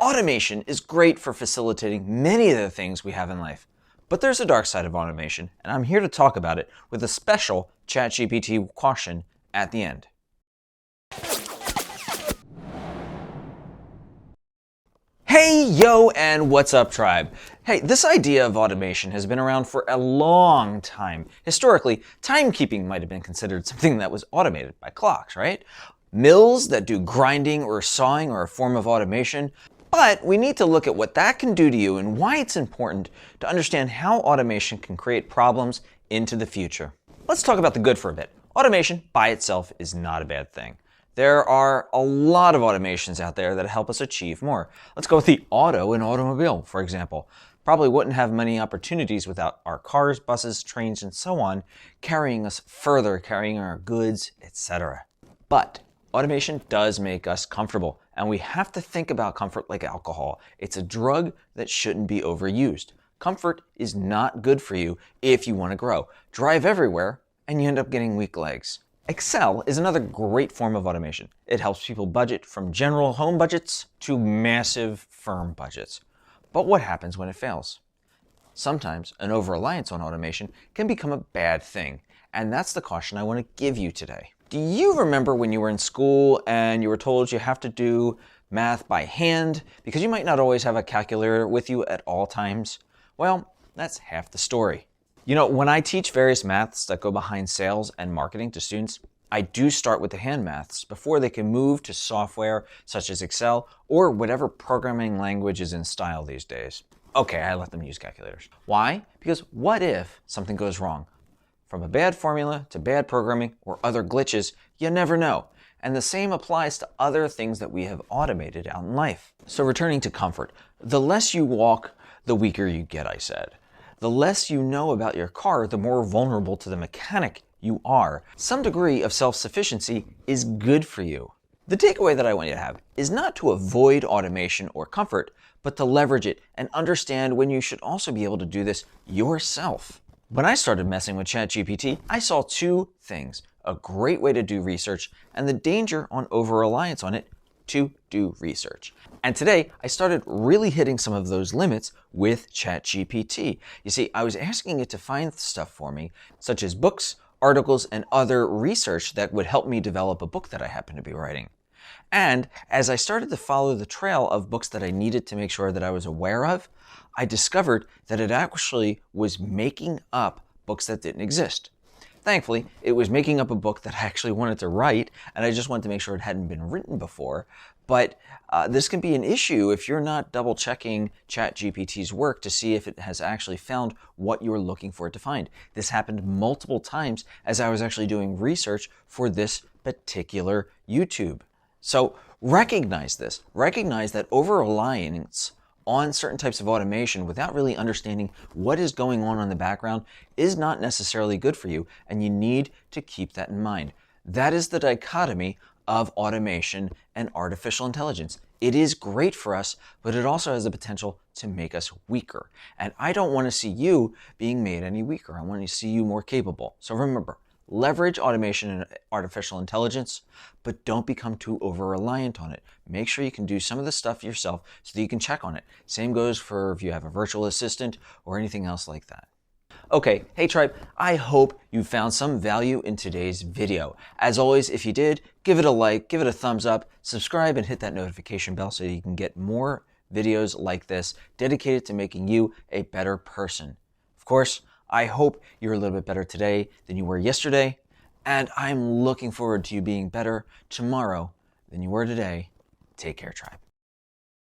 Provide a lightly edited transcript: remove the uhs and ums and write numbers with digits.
Automation is great for facilitating many of the things we have in life. But there's a dark side of automation, and I'm here to talk about it with a special ChatGPT caution at the end. Hey, yo, and what's up, tribe? Hey, this idea of automation has been around for a long time. Historically, timekeeping might have been considered something that was automated by clocks, right? Mills that do grinding or sawing are a form of automation. But we need to look at what that can do to you and why it's important to understand how automation can create problems into the future. Let's talk about the good for a bit. Automation by itself is not a bad thing. There are a lot of automations out there that help us achieve more. Let's go with the auto and automobile, for example. Probably wouldn't have many opportunities without our cars, buses, trains, and so on carrying us further, carrying our goods, etc. But automation does make us comfortable, and we have to think about comfort like alcohol. It's a drug that shouldn't be overused. Comfort is not good for you if you want to grow. Drive everywhere, and you end up getting weak legs. Excel is another great form of automation. It helps people budget from general home budgets to massive firm budgets. But what happens when it fails? Sometimes an over-reliance on automation can become a bad thing, and that's the caution I want to give you today. Do you remember when you were in school and you were told you have to do math by hand because you might not always have a calculator with you at all times? Well, that's half the story. You know, when I teach various maths that go behind sales and marketing to students, I do start with the hand maths before they can move to software such as Excel or whatever programming language is in style these days. Okay, I let them use calculators. Why? Because what if something goes wrong? From a bad formula to bad programming or other glitches, you never know. And the same applies to other things that we have automated out in life. So returning to comfort, the less you walk, the weaker you get, I said. The less you know about your car, the more vulnerable to the mechanic you are. Some degree of self-sufficiency is good for you. The takeaway that I want you to have is not to avoid automation or comfort, but to leverage it and understand when you should also be able to do this yourself. When I started messing with ChatGPT, I saw two things: a great way to do research and the danger on over-reliance on it to do research. And today, I started really hitting some of those limits with ChatGPT. You see, I was asking it to find stuff for me, such as books, articles, and other research that would help me develop a book that I happen to be writing. And as I started to follow the trail of books that I needed to make sure that I was aware of, I discovered that it actually was making up books that didn't exist. Thankfully, it was making up a book that I actually wanted to write, and I just wanted to make sure it hadn't been written before. But this can be an issue if you're not double-checking ChatGPT's work to see if it has actually found what you're looking for it to find. This happened multiple times as I was actually doing research for this particular YouTube. So recognize this. Recognize that over-reliance on certain types of automation without really understanding what is going on in the background is not necessarily good for you, and you need to keep that in mind. That is the dichotomy of automation and artificial intelligence. It is great for us, but it also has the potential to make us weaker. And I don't want to see you being made any weaker. I want to see you more capable. So remember, leverage automation and artificial intelligence, but don't become too over-reliant on it. Make sure you can do some of the stuff yourself so that you can check on it. Same goes for if you have a virtual assistant or anything else like that. Okay, hey tribe, I hope you found some value in today's video. As always, if you did, give it a like, give it a thumbs up, subscribe, and hit that notification bell so you can get more videos like this dedicated to making you a better person. Of course, I hope you're a little bit better today than you were yesterday, and I'm looking forward to you being better tomorrow than you were today. Take care, tribe.